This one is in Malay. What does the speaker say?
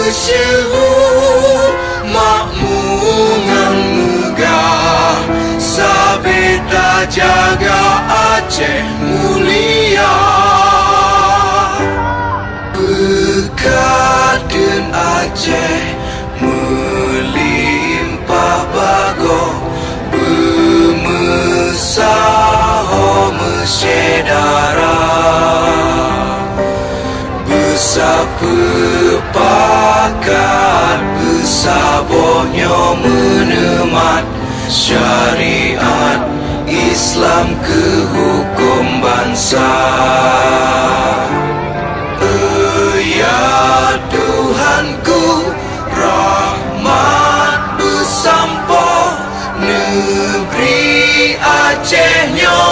Syuhu makmungan megah, sabeta jaga Aceh mulia. Bekaden Aceh melimpah bago, bemesaho mesyedara, besapepakat besabohnya menemat syariat Islam ke hukum bangsa. Ya Tuhanku, rahmat besampo negeri Acehnya